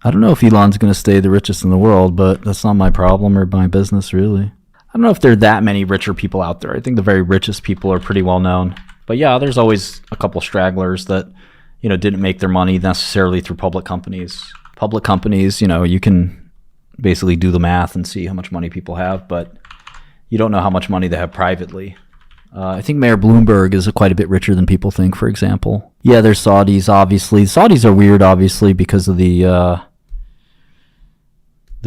I don't know if Elon's going to stay the richest in the world, but that's not my problem or my business, really. I don't know if there are that many richer people out there. I think the very richest people are pretty well known. But yeah, there's always a couple stragglers that, didn't make their money necessarily through public companies. Public companies, you can basically do the math and see how much money people have, but you don't know how much money they have privately. I think Mayor Bloomberg is quite a bit richer than people think, for example. Yeah, there's Saudis, obviously. Saudis are weird, obviously, because of the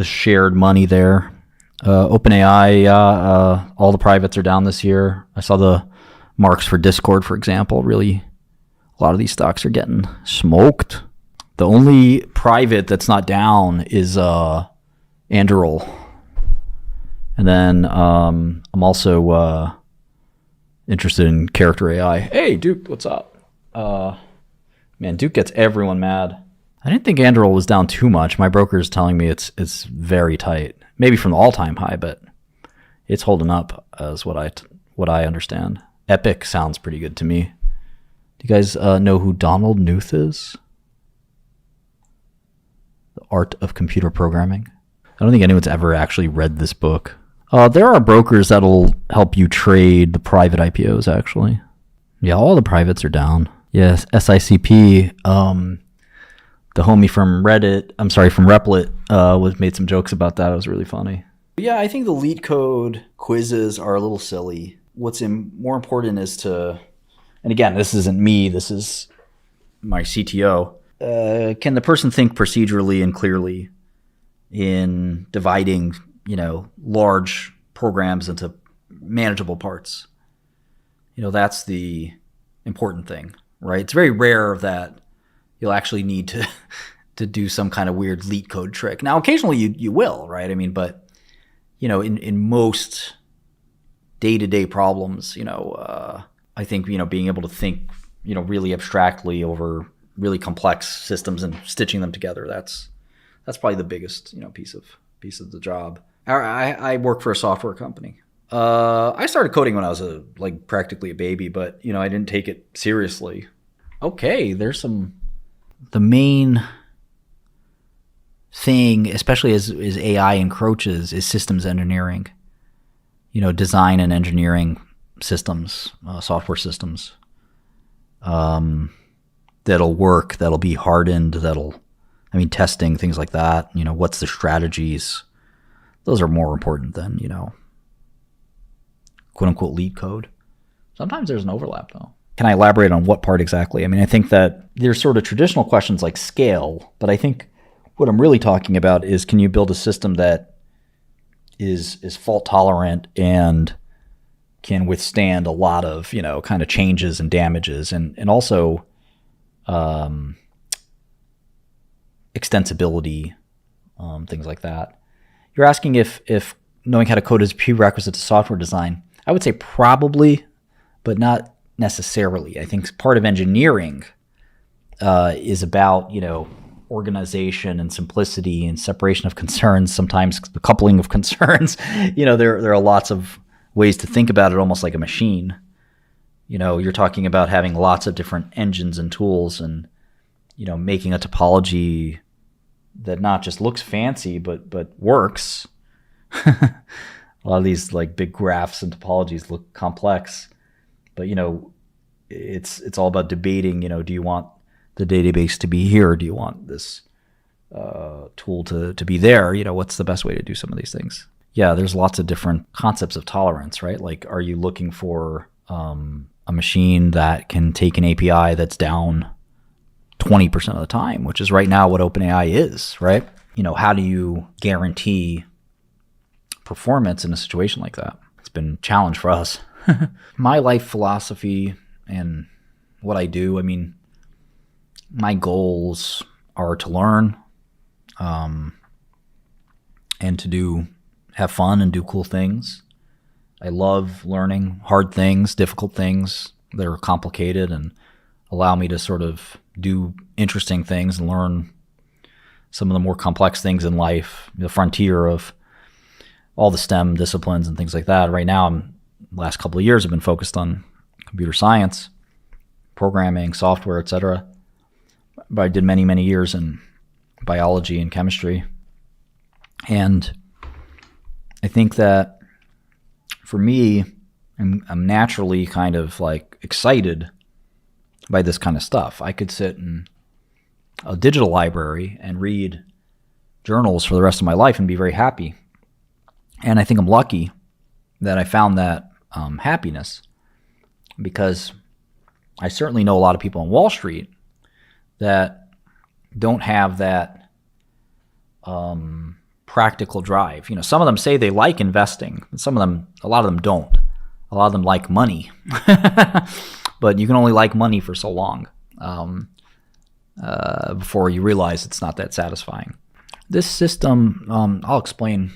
shared money there. OpenAI, all the privates are down this year. I saw the marks for Discord, for example. Really, a lot of these stocks are getting smoked. The only private that's not down is 𝗓𝗏𝗧𝗓𝗓. And then I'm also interested in character AI. Hey, Duke, what's up? Man, Duke gets everyone mad. I didn't think 𝗓𝗓𝗧𝗓𝗓 was down too much. My broker is telling me it's very tight. Maybe from the all-time high, but it's holding up as what I understand. Epic sounds pretty good to me. Do you guys know who Donald Knuth is? The Art of Computer Programming. I don't think anyone's ever actually read this book. There are brokers that'll help you trade the private IPOs, actually. Yeah, all the privates are down. Yes, SICP, the homie from Replit, made some jokes about that. It was really funny. But yeah, I think the lead code quizzes are a little silly. What's more important is to, and again, this isn't me, this is my CTO. Can the person think procedurally and clearly in dividing, large programs into manageable parts? That's the important thing, right? It's very rare that you'll actually need to do some kind of weird leet code trick. Now, occasionally you will, right? I mean, but in most day-to-day problems, I think being able to think really abstractly over really complex systems and stitching them together, that's probably the biggest piece of the job. I work for a software company. I started coding when I was practically a baby, but I didn't take it seriously. Okay, the main thing, especially as AI encroaches, is systems engineering. Design and engineering systems, software systems that'll work, that'll be hardened, testing, things like that. What's the strategies? Those are more important than, quote unquote lead code. Sometimes there's an overlap though. Can I elaborate on what part exactly? I think that there's sort of traditional questions like scale, but I think what I'm really talking about is, can you build a system that is fault tolerant and can withstand a lot of, kind of changes and damages and also extensibility, things like that. You're asking if knowing how to code is a prerequisite to software design. I would say probably, but not necessarily. I think part of engineering is about, organization and simplicity and separation of concerns, sometimes the coupling of concerns. There are lots of ways to think about it, almost like a machine. You're talking about having lots of different engines and tools and, making a topology that not just looks fancy, but works. A lot of these big graphs and topologies look complex, but it's all about debating. Do you want the database to be here? Or do you want this tool to be there? What's the best way to do some of these things? Yeah, there's lots of different concepts of tolerance, right? Are you looking for a machine that can take an API that's down 20% of the time, which is right now what OpenAI is, right? How do you guarantee performance in a situation like that? It's been a challenge for us. My life philosophy and what I do, my goals are to learn and to have fun and do cool things. I love learning hard things, difficult things that are complicated and allow me to sort of do interesting things and learn some of the more complex things in life, the frontier of all the STEM disciplines and things like that. Right now, last couple of years, I've been focused on computer science, programming, software, etc. But I did many, many years in biology and chemistry. And I think that for me, I'm naturally kind of like excited by this kind of stuff. I could sit in a digital library and read journals for the rest of my life and be very happy. And I think I'm lucky that I found that happiness, because I certainly know a lot of people on Wall Street that don't have that practical drive. You know, some of them say they like investing, but a lot of them don't. A lot of them like money, but you can only like money for so long before you realize it's not that satisfying. This system, I'll explain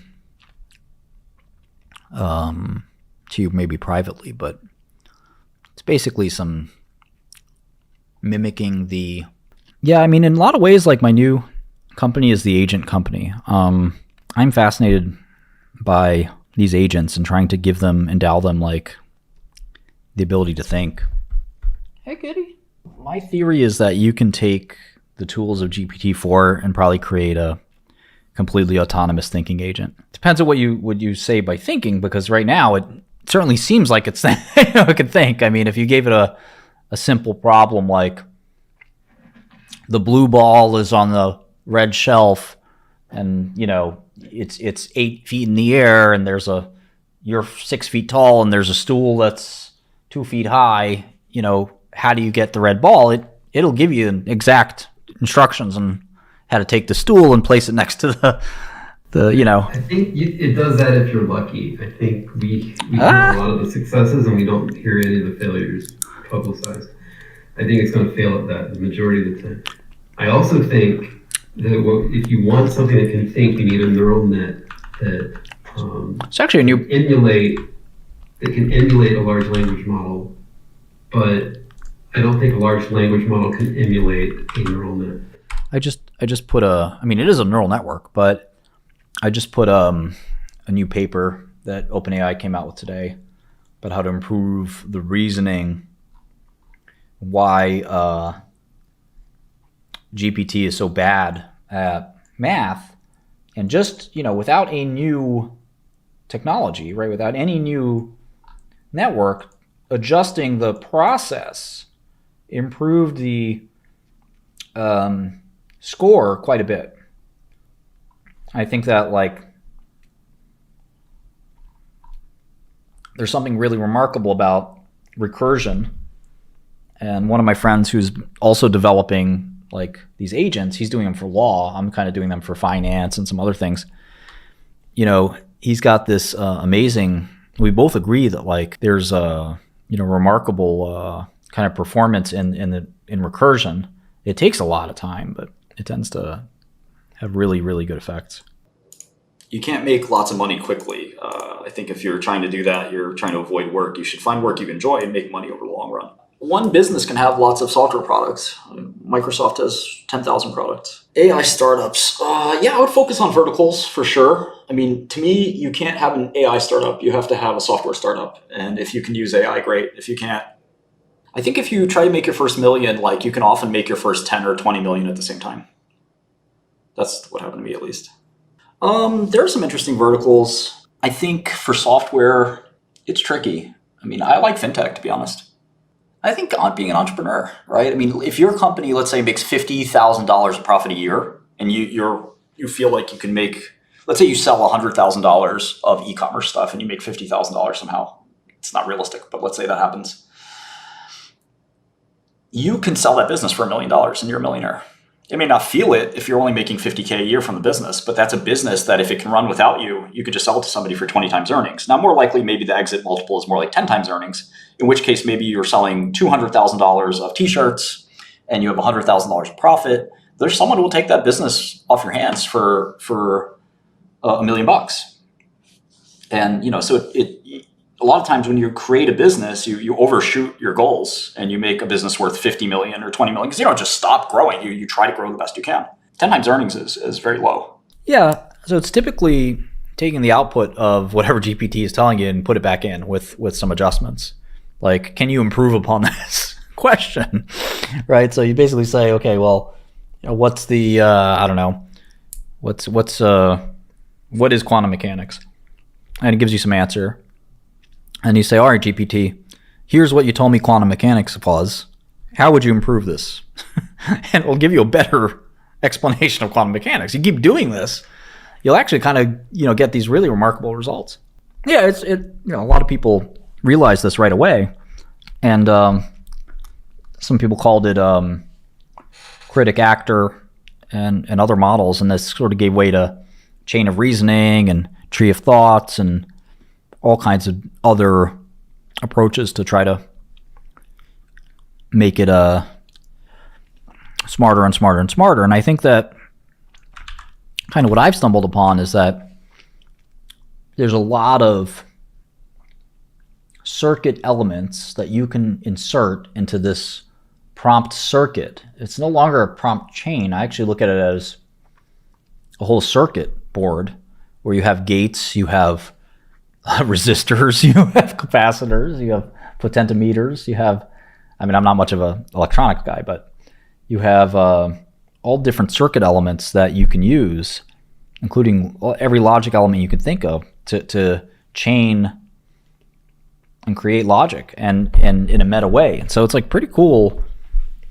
to you maybe privately, but it's basically some mimicking the, in a lot of ways, like my new company is the agent company. I'm fascinated by these agents and trying to endow them like the ability to think. Hey, kitty. My theory is that you can take the tools of GPT-4 and probably create a completely autonomous thinking agent. Depends on what you say by thinking, because right now it certainly seems like it's it can think. I mean, if you gave it a simple problem like the blue ball is on the red shelf, and it's 8 feet in the air, and you're 6 feet tall, and there's a stool that's 2 feet high. How do you get the red ball? It'll give you exact instructions on how to take the stool and place it next to the. I think it does that if you're lucky. I think we hear a lot of the successes and we don't hear any of the failures publicized. I think it's going to fail at that the majority of the time. I also think that if you want something that can think, you need a neural net that it's actually a new can emulate a large language model, but I don't think a large language model can emulate a neural net. I just put it is a neural network, but I just put a new paper that OpenAI came out with today about how to improve the reasoning, why GPT is so bad at math, and just, without a new technology, right, without any new network, adjusting the process improved the score quite a bit. I think that there's something really remarkable about recursion. And one of my friends who's also developing these agents, he's doing them for law. I'm kind of doing them for finance and some other things. He's got this amazing, we both agree that there's a, remarkable kind of performance in recursion. It takes a lot of time, but it tends to have really, really good effects. You can't make lots of money quickly. I think if you're trying to do that, you're trying to avoid work. You should find work you enjoy and make money over the long run. One business can have lots of software products. Microsoft has 10,000 products. AI startups. I would focus on verticals for sure. I mean, to me, you can't have an AI startup. You have to have a software startup. And if you can use AI, great. If you can't, I think if you try to make your first million, you can often make your first 10 or 20 million at the same time. That's what happened to me, at least. There are some interesting verticals. I think for software, it's tricky. I mean, I like fintech, to be honest. I think being an entrepreneur, right? I mean, if your company, let's say, makes $50,000 of profit a year, and you feel like you can make, let's say you sell $100,000 of e-commerce stuff and you make $50,000 somehow. It's not realistic, but let's say that happens. You can sell that business for $1 million and you're a millionaire. You may not feel it if you're only making $50K a year from the business, but that's a business that if it can run without you, you could just sell it to somebody for 20 times earnings. Now, more likely, maybe the exit multiple is more like 10 times earnings, in which case maybe you're selling $200,000 of t-shirts and you have $100,000 of profit. There's someone who will take that business off your hands for $1 million. And, so a lot of times when you create a business, you overshoot your goals and you make a business worth 50 million or 20 million because you don't just stop growing. You try to grow the best you can. 10 times earnings is very low. Yeah. So it's typically taking the output of whatever GPT is telling you and put it back in with some adjustments. Can you improve upon this question? Right. So you basically say, okay, well, what's the I don't know, what is quantum mechanics? And it gives you some answer. And you say, all right, GPT, here's what you told me quantum mechanics was. How would you improve this? And it'll give you a better explanation of quantum mechanics. You keep doing this, you'll actually kind of, get these really remarkable results. Yeah, a lot of people realize this right away. And some people called it critic actor and other models. And this sort of gave way to chain of reasoning and tree of thoughts and all kinds of other approaches to try to make it smarter and smarter and smarter. And I think that kind of what I've stumbled upon is that there's a lot of circuit elements that you can insert into this prompt circuit. It's no longer a prompt chain. I actually look at it as a whole circuit board where you have gates, you have resistors, you have capacitors, you have potentiometers, you have, I'm not much of an electronics guy, but you have all different circuit elements that you can use, including every logic element you can think of to chain and create logic and in a meta way. And so it's like pretty cool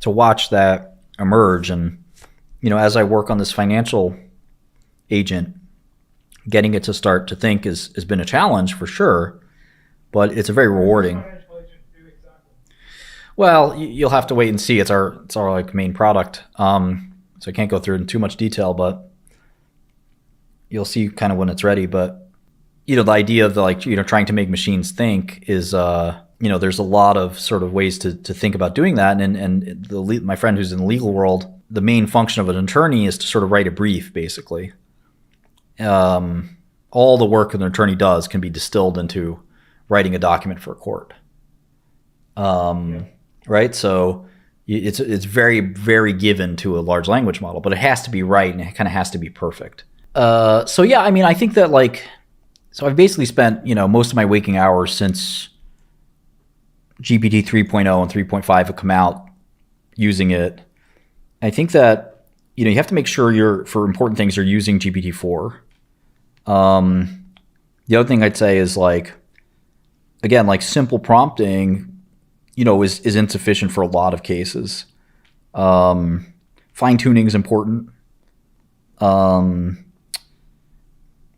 to watch that emerge. And, as I work on this financial agent, getting it to start to think has been a challenge for sure, but it's a very rewarding. Well, you'll have to wait and see. It's our like main product. So I can't go through it in too much detail, but you'll see kind of when it's ready. But, the idea of trying to make machines think is, there's a lot of sort of ways to think about doing that. And my friend who's in the legal world, the main function of an attorney is to sort of write a brief, basically. All the work an attorney does can be distilled into writing a document for a court. Right? So it's very, very given to a large language model, but it has to be right and it kind of has to be perfect. So yeah, I think that so I've basically spent, most of my waking hours since GPT 3.0 and 3.5 have come out using it. I think that, you have to make sure for important things, you're using GPT-4. The other thing I'd say is again, simple prompting, is insufficient for a lot of cases. Fine tuning is important.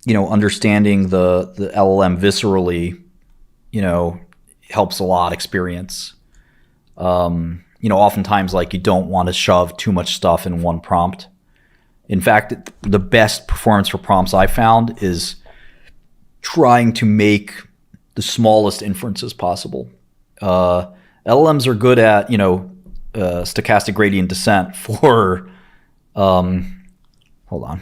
Understanding the LLM viscerally, helps a lot. Experience. Oftentimes you don't want to shove too much stuff in one prompt. In fact, the best performance for prompts I found is trying to make the smallest inferences possible. LLMs are good at, stochastic gradient descent for, hold on.